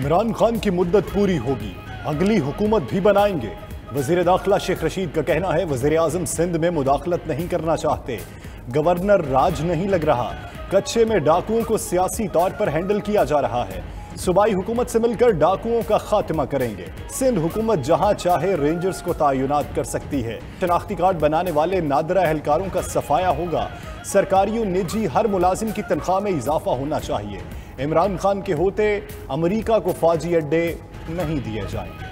इमरान खान की मुद्दत पूरी होगी, अगली हुकूमत भी बनाएंगे। वजीर दाखिला शेख रशीद का कहना है वजीर आजम सिंध में मुदाखलत नहीं करना चाहते, गवर्नर राज नहीं लग रहा, कच्चे में डाकुओं को सियासी तौर पर हैंडल किया जा रहा है। सूबाई हुकूमत से मिलकर डाकुओं का खात्मा करेंगे। सिंध हुकूमत जहां चाहे रेंजर्स को तैनात कर सकती है। शनाख्ती कार्ड बनाने वाले नादरा एहलकारों का सफाया होगा। सरकारी और निजी हर मुलाजिम की तनख्वाह में इजाफा होना चाहिए। इमरान खान के होते अमेरिका को फौजी अड्डे नहीं दिए जाएंगे।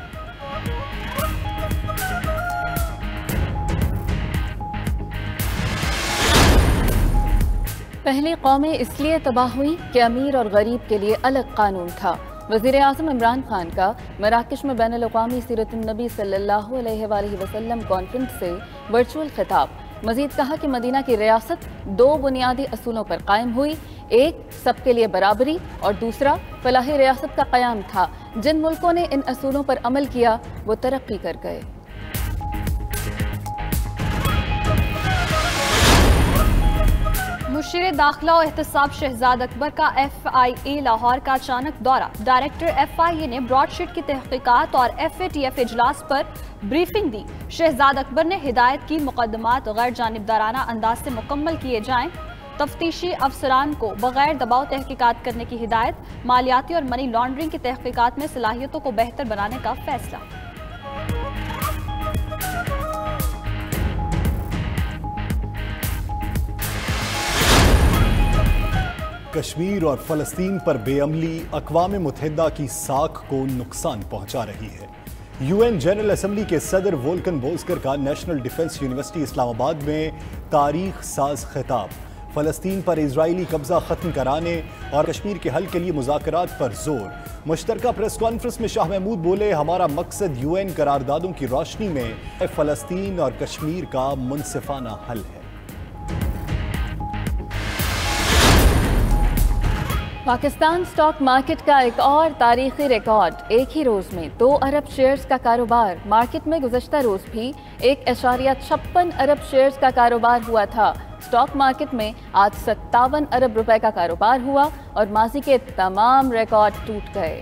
पहली कौमें इसलिए तबाह हुई कि अमीर और गरीब के लिए अलग कानून था। वज़ीर आज़म इमरान खान का मराकश में बैनुल अक़वामी सीरत-उन-नबी सल्लल्लाहु अलैहि वसल्लम कॉन्फ्रेंस से वर्चुअल खिताब। मजीद कहा कि मदीना की रियासत दो बुनियादी असूलों पर कायम हुई, एक सबके लिए बराबरी और दूसरा फलाही रियासत का क़याम था। जिन मुल्कों ने इन असूलों पर अमल किया वो तरक्की कर गए। मुशीर दाखिला और एहतसाब शहजाद अकबर का FIA लाहौर का अचानक दौरा। डायरेक्टर FIA ने ब्रॉडशीट की तहकीकात और FATF इजलास पर ब्रीफिंग दी। शहजाद अकबर ने हिदायत की मुकदमात गैर जानिबदाराना अंदाज से मुकम्मल किए जाएं। तफ्तीशी अफसरान को बगैर दबाव तहकीकात करने की हिदायत। मालियाती और मनी लॉन्ड्रिंग की तहकीकात में सलाहियतों को बेहतर बनाने का फैसला। कश्मीर और फलस्तीन पर बेअमली अक़वाम मुत्तहिदा की साख को नुकसान पहुंचा रही है। UN जनरल असम्बली के सदर वोल्कन बोल्स्कर का नेशनल डिफेंस यूनिवर्सिटी इस्लामाबाद में तारीख साज खिताब। फलस्तीन पर इजरायली कब्जा खत्म कराने और कश्मीर के हल के लिए मुज़ाकरात पर जोर। मुश्तरका प्रेस कॉन्फ्रेंस में शाह महमूद बोले, हमारा मकसद UN करारदादों की रोशनी में फलस्तीन और कश्मीर का मुनसिफाना हल है। पाकिस्तान स्टॉक मार्केट का एक और तारीखी रिकॉर्ड। एक ही रोज में 2 अरब शेयर्स का कारोबार। मार्केट में गुज़श्ता रोज भी 1.56 अरब शेयर्स का कारोबार हुआ था। स्टॉक मार्केट में आज 57 अरब रुपए का कारोबार हुआ और माजी के तमाम रिकॉर्ड टूट गए।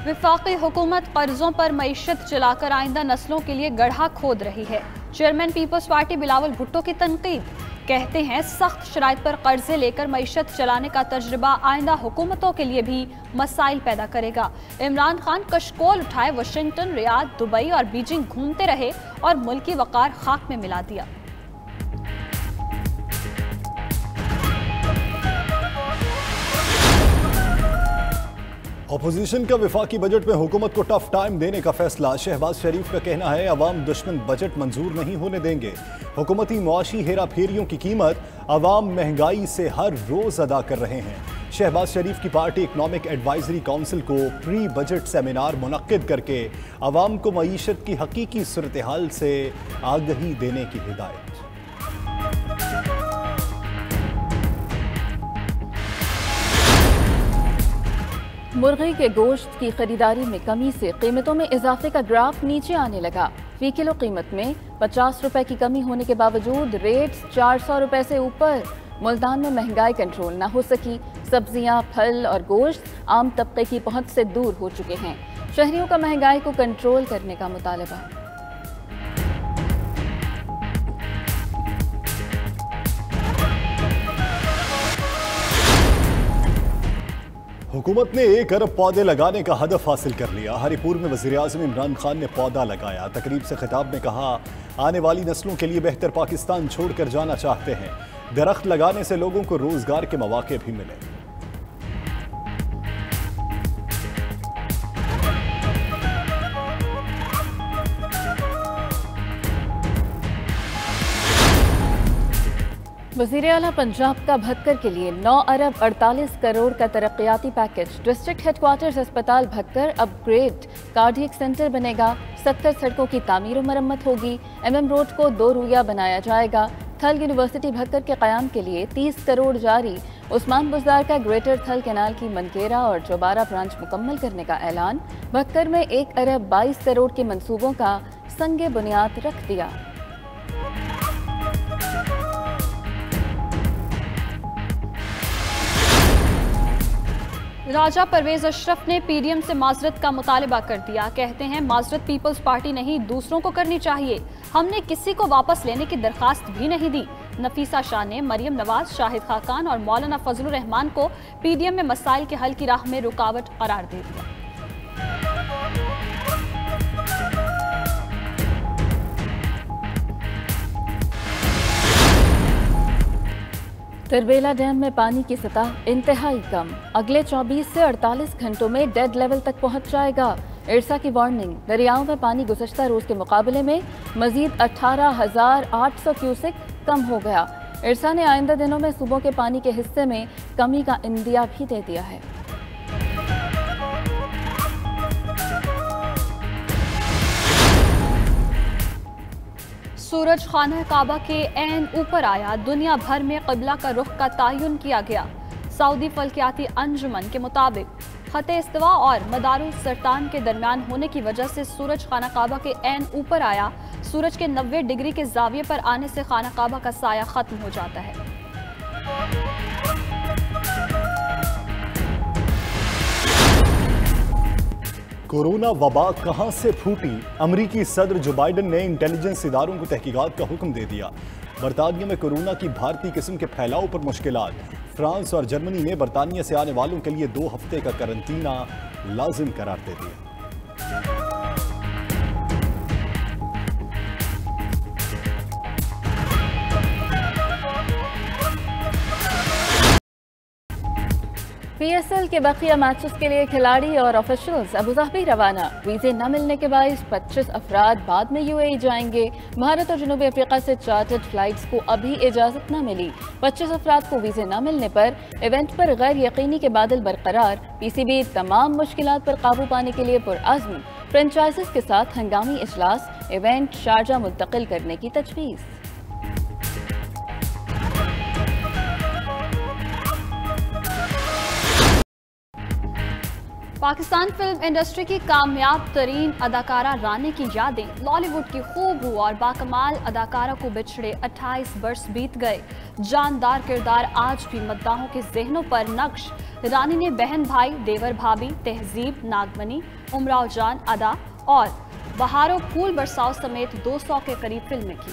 वफाकी हुकूमत कर्जों पर मईशत चलाकर आइंदा नस्लों के लिए गड्ढा खोद रही है। Chairman people's party Bilawal Bhutto की तनकीद। कहते हैं सख्त शराइत पर कर्जे लेकर मईशत चलाने का तजुर्बा आइंदा हुकूमतों के लिए भी मसाइल पैदा करेगा। इमरान खान कशकोल उठाए वाशिंगटन, रियाद, दुबई और बीजिंग घूमते रहे और मुल्की वकार खाक में मिला दिया। अपोजिशन का वफाकी बजट में हुकूमत को टफ टाइम देने का फैसला। शहबाज शरीफ का कहना है अवाम दुश्मन बजट मंजूर नहीं होने देंगे। हुकूमती मुआशी हेरा फेरियों की कीमत अवाम महंगाई से हर रोज अदा कर रहे हैं। शहबाज शरीफ की पार्टी इकनॉमिक एडवाइजरी काउंसिल को प्री बजट सेमिनार मुनक्किद करके अवाम को मईशत की हकीकी सूरत हाल से आगही देने की हिदायत। मुर्गी के गोश्त की खरीदारी में कमी से कीमतों में इजाफे का ग्राफ नीचे आने लगा। फी किलो कीमत में 50 रुपए की कमी होने के बावजूद रेट्स 400 रुपए से ऊपर। मुल्तान में महंगाई कंट्रोल न हो सकी। सब्जियां, फल और गोश्त आम तबके की पहुंच से दूर हो चुके हैं। शहरियों का महंगाई को कंट्रोल करने का मुतालबा। हुकूमत ने 1 अरब पौधे लगाने का हदफ हासिल कर लिया। हरिपुर में वज़ीर आज़म इमरान खान ने पौधा लगाया। तकरीब से खिताब में कहा, आने वाली नस्लों के लिए बेहतर पाकिस्तान छोड़कर जाना चाहते हैं। दरख्त लगाने से लोगों को रोजगार के मौके भी मिले। वज़ीर आला पंजाब का भक्कर के लिए 9 अरब 48 करोड़ का तरक्याती पैकेज। डिस्ट्रिक्ट हेडक्वार्टर्स अस्पताल भक्कर अपग्रेड कार्डियक सेंटर बनेगा। 70 सड़कों की तामीर और मरम्मत होगी। MM रोड को 2 रुइया बनाया जाएगा। थल यूनिवर्सिटी भक्कर के क़याम के लिए 30 करोड़ जारी। उस्मान बुज़दार का ग्रेटर थल कैनाल की मनकेरा और चौबारा ब्रांच मुकम्मल करने का ऐलान। भक्कर में 1 अरब 22 करोड़ के मंसूबों का संगे बुनियाद रख दिया। राजा परवेज अशरफ ने पीडीएम से माजरत का मुतालबा कर दिया। कहते हैं माजरत पीपल्स पार्टी नहीं दूसरों को करनी चाहिए, हमने किसी को वापस लेने की दरखास्त भी नहीं दी। नफीसा शाह ने मरियम नवाज, शाहिद खाकान और मौलाना फजलुर रहमान को पीडीएम में मसाइल के हल की राह में रुकावट करार दे दिया। तिरबेला डैम में पानी की सतह इंतहाई कम, अगले 24 से 48 घंटों में डेड लेवल तक पहुंच जाएगा। इरसा की वार्निंग, दरियाओं में पानी गुज़श्ता रोज के मुकाबले में मजीद 18,800 क्यूसेक कम हो गया। इरसा ने आइंदा दिनों में सूबों के पानी के हिस्से में कमी का इंदिया भी दे दिया है। सूरज खाना काबा के ऐन ऊपर आया, दुनिया भर में क़िबला का रुख का तयन किया गया। सऊदी फल्कियाती अंजुमन के मुताबिक खते इस्तिवा और मदारुल सरतान के दरमियान होने की वजह से सूरज खाना काबा के ऐन ऊपर आया। सूरज के 90 डिग्री के जाविये पर आने से खाना काबा का साया खत्म हो जाता है। कोरोना वबा कहां से फूटी, अमरीकी सदर जो बाइडन ने इंटेलिजेंस इदारों को तहकीकात का हुक्म दे दिया। बरतानिया में कोरोना की भारतीय किस्म के फैलाव पर मुश्किलात। फ्रांस और जर्मनी ने बरतानिया से आने वालों के लिए 2 हफ्ते का करंटीना लाजिम करार दे दिया। पीएसएल के बकिया मैचेस के लिए खिलाड़ी और ऑफिशियल्स अबुधाबी रवाना। वीजे न मिलने के बायस 25 अफराद बाद में यूएई जाएंगे। भारत और जनूबी अफ्रीका से चार्टर्ड फ्लाइट्स को अभी इजाजत न मिली। 25 अफराद को वीजे न मिलने पर इवेंट पर गैर यकीनी के बादल बरकरार। पीसीबी तमाम मुश्किलात पर काबू पाने के लिए पुरअज़्म। फ्रेंचाइजीज के साथ हंगामी इजलास, इवेंट शारजा मुंतकिल करने की तजवीज़। पाकिस्तान फिल्म इंडस्ट्री की कामयाब तरीन अदाकारा रानी की यादें। लॉलीवुड की खूब रूह और बाकमाल अदाकारा को बिछड़े 28 बरस बीत गए। जानदार किरदार आज भी मद्दाहों के जहनों पर नक्श। रानी ने बहन भाई, देवर भाभी, तहजीब, नागमनी, उमराव जान, अदा और बहारों फूल बरसाओ समेत 200 के करीब फिल्में की।